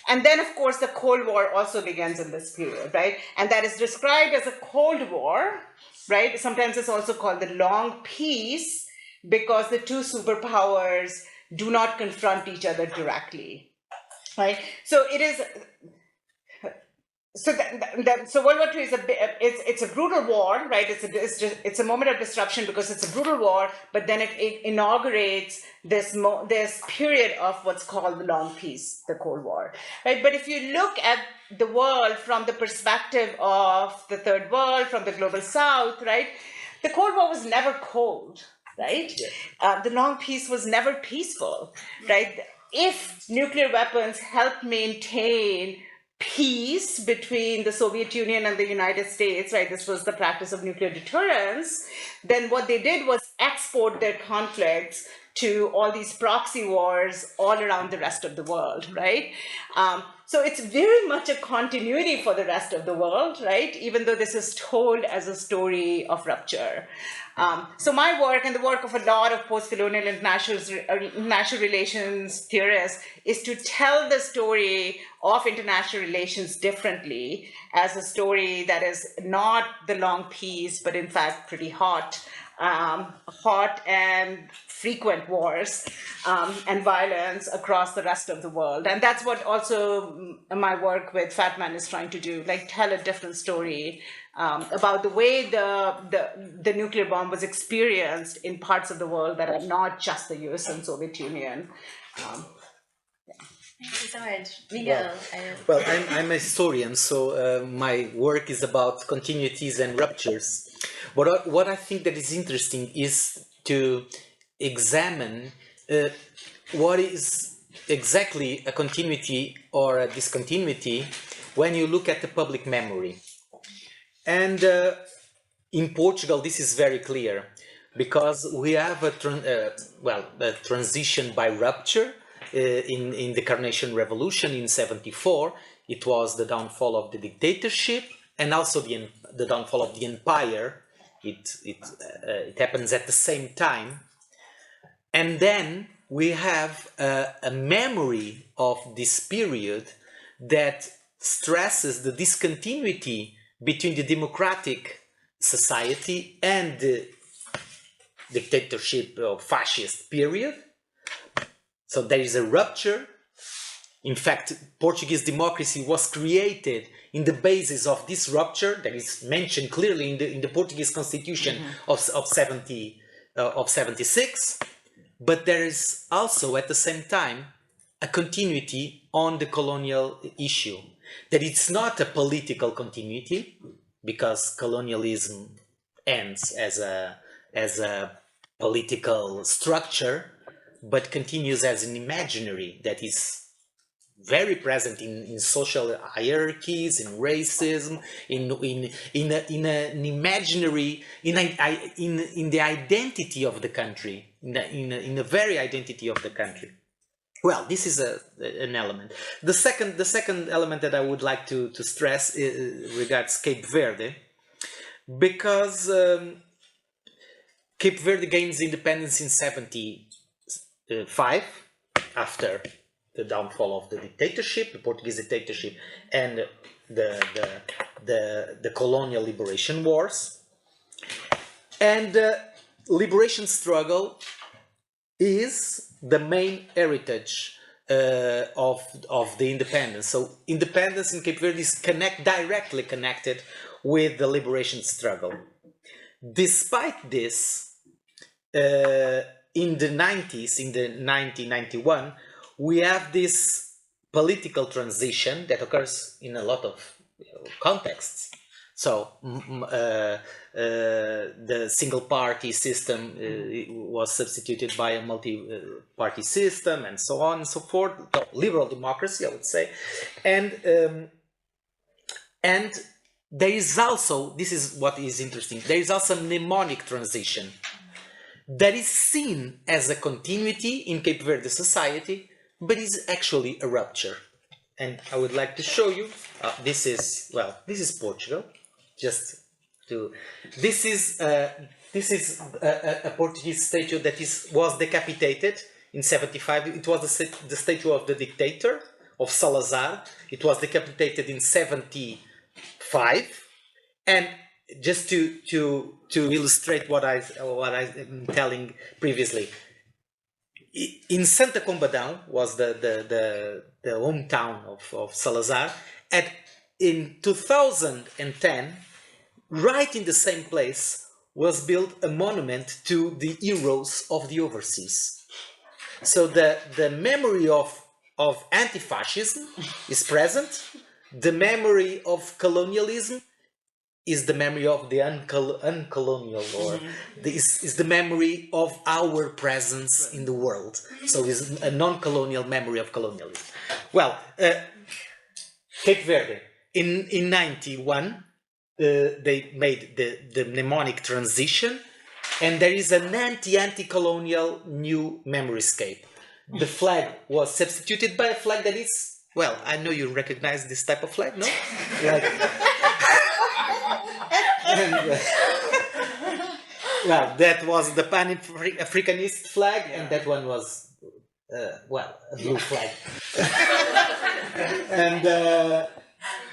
And then, of course, the Cold War also begins in this period, right? And that is described as a Cold War, right? Sometimes it's also called the Long Peace because the two superpowers do not confront each other directly, right? So it is. So so World War II is it's a brutal war, right? It's a moment of disruption because it's a brutal war, but then it inaugurates this period of what's called the Long Peace, the Cold War, right? But if you look at the world from the perspective of the Third World, from the Global South, right? The Cold War was never cold, right? Yes. The Long Peace was never peaceful, right? If nuclear weapons helped maintain peace between the Soviet Union and the United States, right? This was the practice of nuclear deterrence. Then what they did was export their conflicts to all these proxy wars all around the rest of the world, right? So it's very much a continuity for the rest of the world, right? Even though this is told as a story of rupture. So my work and the work of a lot of post-colonial international relations theorists is to tell the story of international relations differently as a story that is not the long peace, but in fact pretty hot and frequent wars and violence across the rest of the world. And that's what also my work with Fat Man is trying to do, like tell a different story about the way the nuclear bomb was experienced in parts of the world that are not just the US and Soviet Union.
Thank you so much. Miguel.
Well, I'm a historian, so my work is about continuities and ruptures. What I think that is interesting is to examine what is exactly a continuity or a discontinuity when you look at the public memory. And in Portugal, this is very clear because we have a transition by rupture. In the Carnation Revolution in '74, it was the downfall of the dictatorship and also the downfall of the empire. It happens at the same time. And then we have a memory of this period that stresses the discontinuity between the democratic society and the dictatorship or fascist period. So there is a rupture. In fact, Portuguese democracy was created in the basis of this rupture that is mentioned clearly in the Portuguese constitution of 76. But there is also at the same time a continuity on the colonial issue. That it's not a political continuity because colonialism ends as a political structure, but continues as an imaginary that is very present in social hierarchies, in racism, in an imaginary, in the identity of the country, in the very identity of the country. Well, this is an element. The second element that I would like to stress regards Cape Verde, because Cape Verde gains independence in '75 after the downfall of the dictatorship, the Portuguese dictatorship, and the colonial liberation wars. And the liberation struggle is the main heritage of the independence. So independence in Cape Verde is directly connected with the liberation struggle. Despite this, in the 90s, in the 1991, we have this political transition that occurs in a lot of contexts. So the single party system was substituted by a multi-party system, and so on and so forth. Liberal democracy, I would say, and there is also, this is what is interesting, there is also a mnemonic transition that is seen as a continuity in Cape Verde society, but is actually a rupture. And I would like to show you, this is Portugal. This is a Portuguese statue that was decapitated in 75. It was the statue of the dictator, of Salazar. It was decapitated in 75. And just to illustrate what I'm telling previously, in Santa Combadão was the hometown of Salazar, and in 2010, right in the same place, was built a monument to the heroes of the overseas. So the memory of anti-fascism is present. The memory of colonialism is the memory of the uncolonial, or is the memory of our presence in the world. So it's a non-colonial memory of colonialism. Well, Cape Verde, in 91, they made the mnemonic transition, and there is an anti-colonial new memoryscape. The flag was substituted by a flag that is, well, I know you recognize this type of flag, no? Like, well, that was the Pan-Africanist flag, and that one was, a blue flag.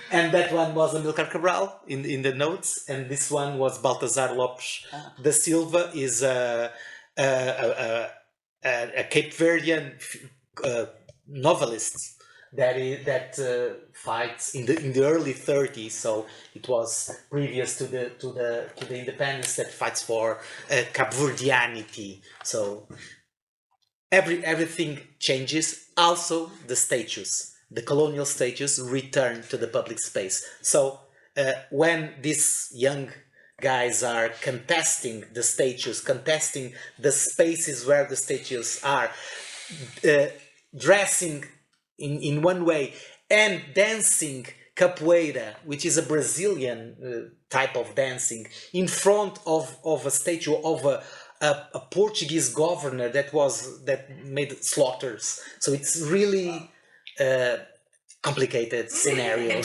And that one was Amilcar Cabral in the notes, and this one was Baltazar Lopes da Silva, is a Cape Verdean novelist that fights in the early 30s. So it was previous to the independence, that fights for Cape Verdeanity. So everything changes. Also the statues. The colonial statues return to the public space. So when these young guys are contesting the statues, contesting the spaces where the statues are, dressing in one way and dancing capoeira, which is a Brazilian type of dancing, in front of a statue of a Portuguese governor that made slaughters. So it's really complicated scenario,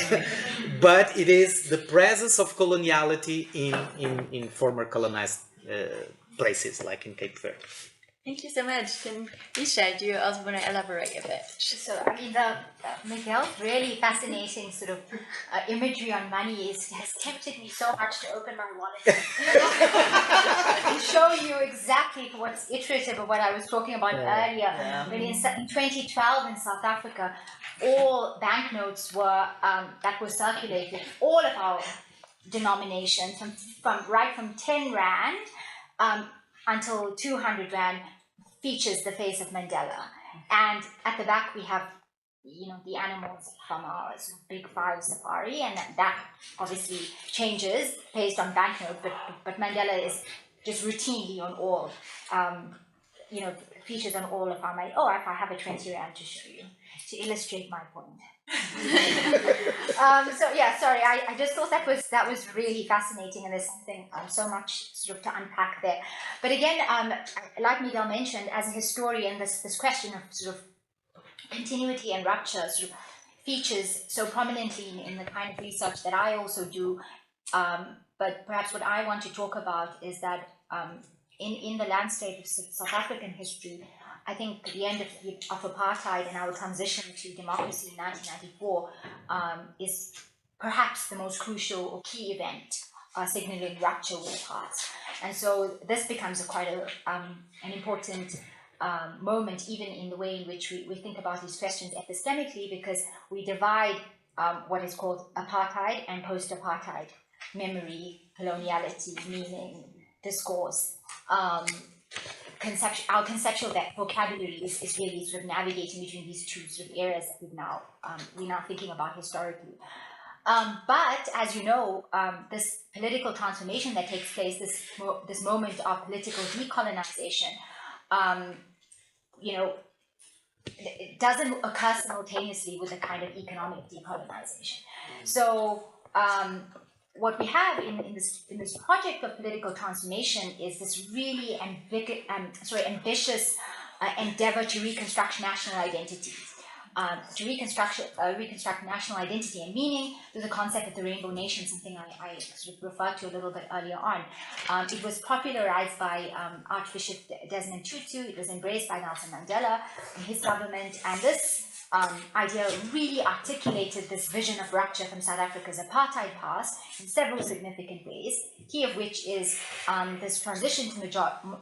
but it is the presence of coloniality in former colonized places like in Cape Verde.
Thank you so much. Can Ayesha, do you also want to elaborate a bit?
So, I mean, Miguel's really fascinating sort of imagery on money has tempted me so much to open my wallet and show you exactly what's iterative of what I was talking about earlier. When in 2012 in South Africa, all banknotes were that were circulated, all of our denominations, from 10 Rand until 200 Rand, features the face of Mandela. And at the back we have, the animals from our sort of Big Five safari, and that obviously changes based on banknote, but Mandela is just routinely on all, features on all of our money. Oh, if I have a 20 Rand to show you, to illustrate my point. I just thought that was really fascinating, and there's something so much sort of to unpack there. But again, like Miguel mentioned, as a historian, this question of sort of continuity and rupture sort of features so prominently in the kind of research that I also do. But perhaps what I want to talk about is that in the landscape of South African history, I think the end of apartheid and our transition to democracy in 1994 is perhaps the most crucial or key event signaling rupture with the past. And so this becomes quite an important moment, even in the way in which we think about these questions epistemically, because we divide what is called apartheid and post-apartheid memory, coloniality, meaning, discourse. Our conceptual vocabulary is really sort of navigating between these two sort of areas that we're now thinking about historically. But as you know, this political transformation that takes place, this moment of political decolonization, it doesn't occur simultaneously with a kind of economic decolonization. So what we have in this project of political transformation is this really ambitious endeavor to reconstruct national identities. To reconstruct national identity and meaning through the concept of the rainbow nation, something I sort of referred to a little bit earlier on. It was popularized by Archbishop Desmond Tutu. It was embraced by Nelson Mandela in his government, and this idea really articulated this vision of rupture from South Africa's apartheid past in several significant ways, key of which is this transition to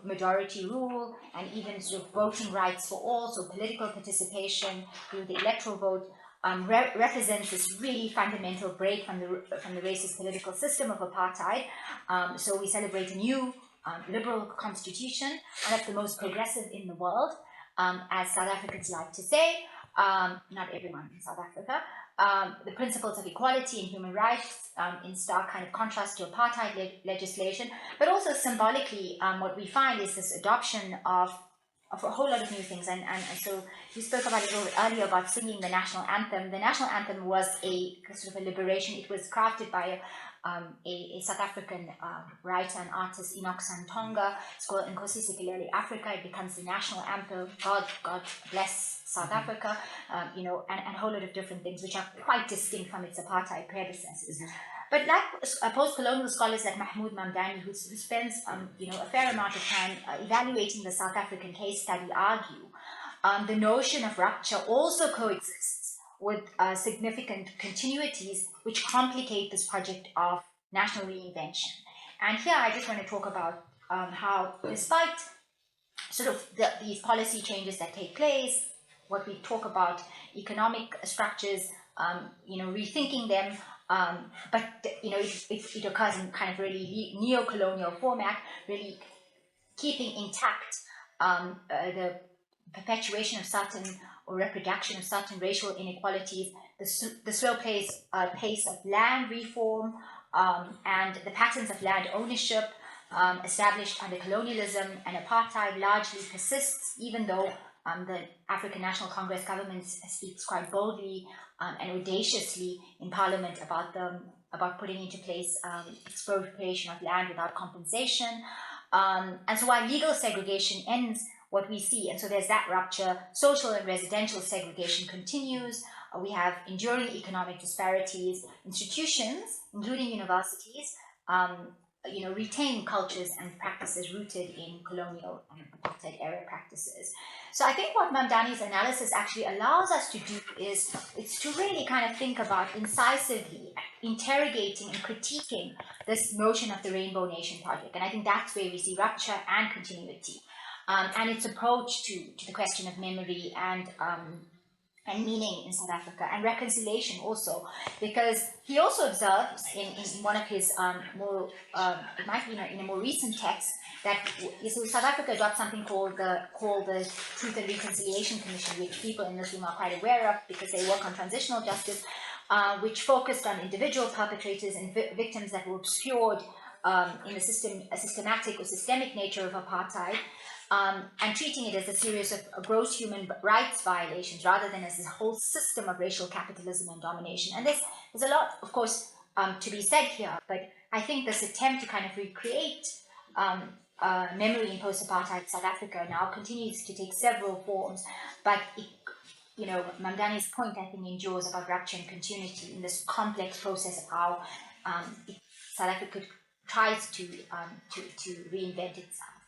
majority rule and even sort of voting rights for all, so political participation through the electoral vote represents this really fundamental break from the racist political system of apartheid. So we celebrate a new liberal constitution, one of the most progressive in the world, as South Africans like to say. Not everyone in South Africa. The principles of equality and human rights in stark kind of contrast to apartheid legislation, but also symbolically, what we find is this adoption of a whole lot of new things. And so you spoke about it a little bit earlier about singing the national anthem. The national anthem was a sort of a liberation. It was crafted by a South African writer and artist, Enoch Santonga. It's called Nkosi Sikelel' Africa. It becomes the national anthem. God bless South Africa, and a whole lot of different things which are quite distinct from its apartheid predecessors. But like post-colonial scholars like Mahmoud Mamdani, who spends a fair amount of time evaluating the South African case study, argue the notion of rupture also coexists with significant continuities which complicate this project of national reinvention. And here I just want to talk about how, despite sort of these policy changes that take place, what we talk about economic structures, rethinking them, but it occurs in kind of really neo-colonial format, really keeping intact the perpetuation of certain or reproduction of certain racial inequalities, the slow pace of land reform, and the patterns of land ownership established under colonialism and apartheid largely persists, even though the African National Congress government speaks quite boldly and audaciously in Parliament about putting into place expropriation of land without compensation. And so while legal segregation ends, what we see, and so there's that rupture, social and residential segregation continues. We have enduring economic disparities. Institutions, including universities, retain cultures and practices rooted in colonial and apartheid era practices. So I think what Mamdani's analysis actually allows us to do is to really kind of think about incisively interrogating and critiquing this notion of the Rainbow Nation project. And I think that's where we see rupture and continuity, and its approach to the question of memory and meaning in South Africa, and reconciliation also, because he also observes in one of his it might be in a more recent text, that so South Africa adopts something called the Truth and Reconciliation Commission, which people in this room are quite aware of because they work on transitional justice, which focused on individual perpetrators and victims that were obscured in a systematic or systemic nature of apartheid. And treating it as a series of gross human rights violations rather than as this whole system of racial capitalism and domination. And there's a lot, of course, to be said here, but I think this attempt to kind of recreate memory in post-apartheid South Africa now continues to take several forms, but Mamdani's point, I think, endures about rupture and continuity in this complex process of how South Africa tries to reinvent itself.